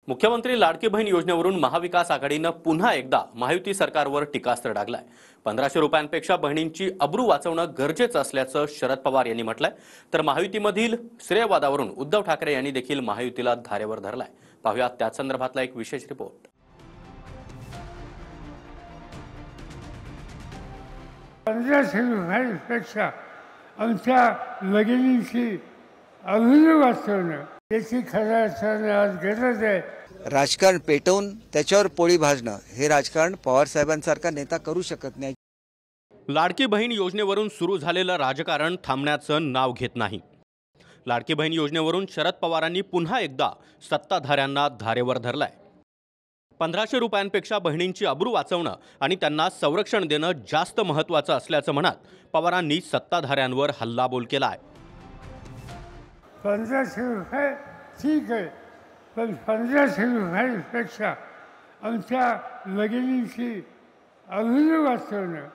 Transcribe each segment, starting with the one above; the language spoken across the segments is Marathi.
मुख्यमंत्री लाडकी बहीण योजनेवरून महाविकास आघाडीनं पुन्हा एकदा महायुती सरकारवर टीकास्त्र डागलाय। 1500 रुपयांपेक्षा बहिणींची अब्रू वाचवणं गरजेचं असल्याचं शरद पवार यांनी म्हटलंय। तर महायुतीमधील श्रेयवादावरून उद्धव ठाकरे यांनी देखील महायुतीला धारेवर धरलाय। पाहूया त्या संदर्भातला एक विशेष रिपोर्ट। 1500 रुपयांपेक्षा आमच्या भगिनींची अब्रू वाचवणं याची खऱ्या अर्थाने आज गरज आहे। राजकारण पेटवून त्याच्यावर पोळी भाजणं हे राजकारण पवार साहेबांसारखा नेता करू शकत नाही। लाडकी बहीण योजनेवरून सुरू झालेलं राजकारण थांबण्याचं नाव घेत नाही। लाडकी बहीण योजनेवरून शरद पवारांनी पुन्हा एकदा सत्ताधाऱ्यांना धारेवर धरलाय। 1500 रुपयांपेक्षा बहिणींची अब्रू वाचवणं आणि त्यांना संरक्षण देणं जास्त महत्त्वाचं असल्याचं म्हणत पवारांनी सत्ताधाऱ्यांवर हल्लाबोल केलाय। 1500 रुपये ठीक आहे, पण 1500 रुपयांपेक्षा आमच्या भगिनींची अब्रू वाचवणं,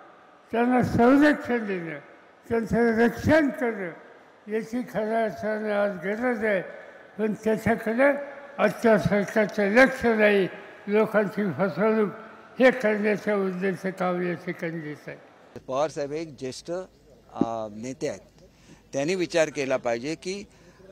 त्यांना संरक्षण देणं, त्यांचं रक्षण करणं याची खऱ्या अर्थाने आज गरज आहे। पण त्याच्याकडे आजच्या सरकारचं लक्ष नाही। लोकांची फसवणूक हे करण्याच्या उद्देश काम या ठिकाणी दिसत आहे। पवार साहेब एक ज्येष्ठ नेते आहेत, त्यांनी विचार केला पाहिजे की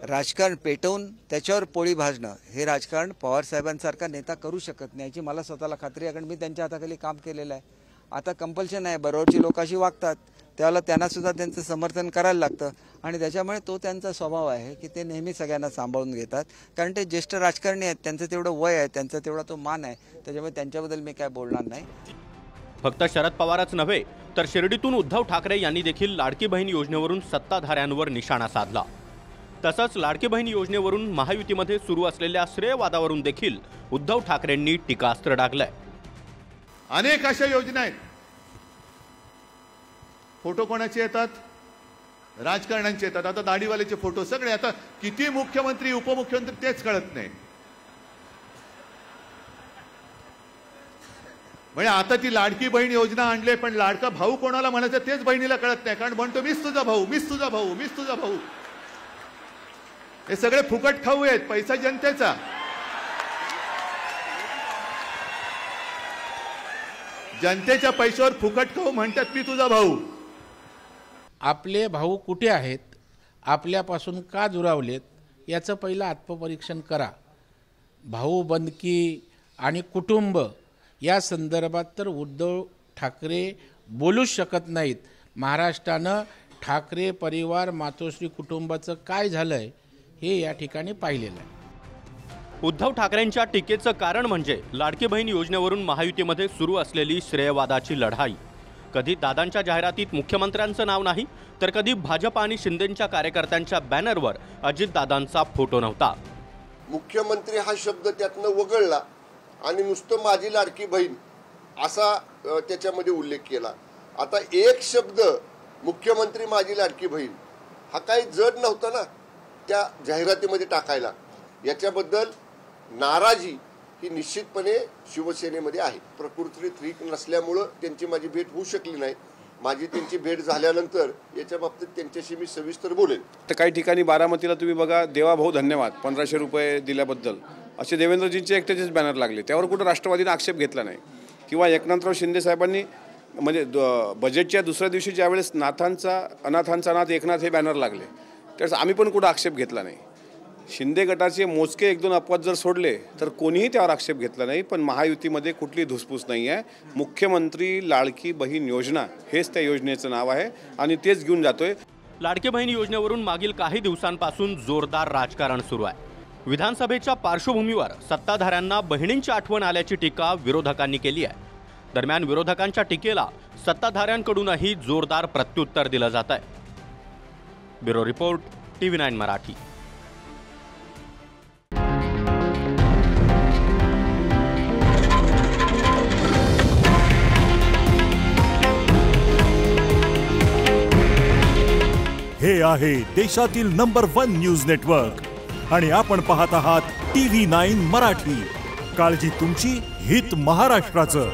राजकारण पेटवून त्याच्यावर पोळी भाजणं हे राजकारण पवार साहेबांसारखा नेता करू शकत नाही याची मला स्वतःला खात्री आहे, कारण मी त्यांच्या हाताखाली काम केलेलं आहे। आता कंपल्शन आहे, बरोबरची लोक अशी वागतात त्यावेळेला त्यांना सुद्धा त्यांचं समर्थन करायला लागतं आणि त्याच्यामुळे तो त्यांचा स्वभाव आहे की ते नेहमी सगळ्यांना सांभाळून घेतात, कारण ते ज्येष्ठ राजकारणी आहेत, त्यांचं तेवढं वय आहे, त्यांचा तेवढा तो मान आहे, त्याच्यामुळे त्यांच्याबद्दल मी काय बोलणार नाही। फक्त शरद पवारच नव्हे तर शिर्डीतून उद्धव ठाकरे यांनी देखील लाडकी बहीण योजनेवरून सत्ताधाऱ्यांवर निशाणा साधला। तसंच लाडकी बहीण योजनेवरून महायुतीमध्ये सुरू असलेल्या श्रेयवादावरून देखील उद्धव ठाकरेंनी टीकास्त्र डागलंय। अनेक अशा योजना आहेत, फोटो कोणाचे येतात? राजकारण्यांचे येतात। आता दाढीवाल्याचे फोटो सगळे, आता किती मुख्यमंत्री उपमुख्यमंत्री तेच कळत नाही। म्हणजे आता ती लाडकी बहीण योजना आणले, पण लाडका भाऊ कोणाला म्हणायचं तेच बहिणीला कळत नाही, कारण म्हणतो मीच तुझा भाऊ, मीच तुझा भाऊ, मीच तुझा भाऊ। हे सगळे फुकट खाऊ आहेत, पैसा जनतेचा। जनतेच्या पैशावर फुकट खाऊ म्हणतात मी तुझा भाऊ। आपले भाऊ कुठे आहेत, आपल्यापासून का दुरावलेत याचं पहिलं आत्मपरीक्षण करा। भाऊ बंधकी आणि कुटुंब या संदर्भात तर उद्धव ठाकरे बोलूच शकत नाहीत। महाराष्ट्रानं ठाकरे परिवार मातोश्री कुटुंबाचं काय झालंय हे या ठिकाणी पाहिलेलं आहे। उद्धव ठाकरेंच्या टीकेचं कारण म्हणजे लाडकी बहीण योजनेवरून महायुतीमध्ये सुरू असलेली श्रेयवादाची लढाई। कधी दादांच्या जाहिरातीत मुख्यमंत्र्यांचं नाव नाही, तर कधी भाजप आणि शिंदेंच्या कार्यकर्त्यांच्या बॅनरवर अजितदादांचा फोटो नव्हता। मुख्यमंत्री हा शब्द त्यातनं वगळला आणि नुसतं माझी लाडकी बहीण असा त्याच्यामध्ये उल्लेख केला। आता एक शब्द मुख्यमंत्री माझी लाडकी बहीण हा काही जड नव्हता ना त्या जाहिरातीमध्ये टाकायला। याच्याबद्दल नाराजी ही निश्चितपणे शिवसेनेमध्ये आहे। प्रकृती ठीक नसल्यामुळं त्यांची माझी भेट होऊ शकली नाही। माझी त्यांची भेट झाल्यानंतर याच्या बाबतीत त्यांच्याशी मी सविस्तर बोलेन। तर काही ठिकाणी बारामतीला तुम्ही बघा, देवा भाऊ धन्यवाद 1500 रुपये दिल्याबद्दल असे देवेंद्रजींचे एकट्याचेच बॅनर लागले, त्यावर कुठं राष्ट्रवादीने आक्षेप घेतला नाही। किंवा एकनाथराव शिंदे साहेबांनी म्हणजे बजेटच्या दुसऱ्या दिवशी ज्यावेळेस अनाथांचा नाथ एकनाथ हे बॅनर लागले, त्यावेळेस आम्ही पण कुठं आक्षेप घेतला नाही। शिंदे गटाचे मोजके 1-2 अपवाद जर सोडले तर कोणीही त्यावर आक्षेप घेतला नाही। पण महायुतीमध्ये कुठली धुसफूस नाही आहे। मुख्यमंत्री लाडकी बहीण योजना हेच त्या योजनेचं नाव आहे आणि तेच घेऊन जातोय। लाडकी बहीण योजनेवरून मागील काही दिवसांपासून जोरदार राजकारण सुरू आहे। विधानसभेच्या पार्श्वभूमीवर सत्ताधाऱ्यांना बहिणींची आठवण आल्याची टीका विरोधकांनी केली आहे। दरम्यान विरोधकांच्या टीकेला सत्ताधाऱ्यांकडूनही जोरदार प्रत्युत्तर दिलं जात आहे। Bureau report, TV9 Marathi. हे आहे देशातील नंबर 1 न्यूज नेटवर्क आणि आपण पाहत आहात TV9 मराठी। काळजी तुमची, हित महाराष्ट्राचं।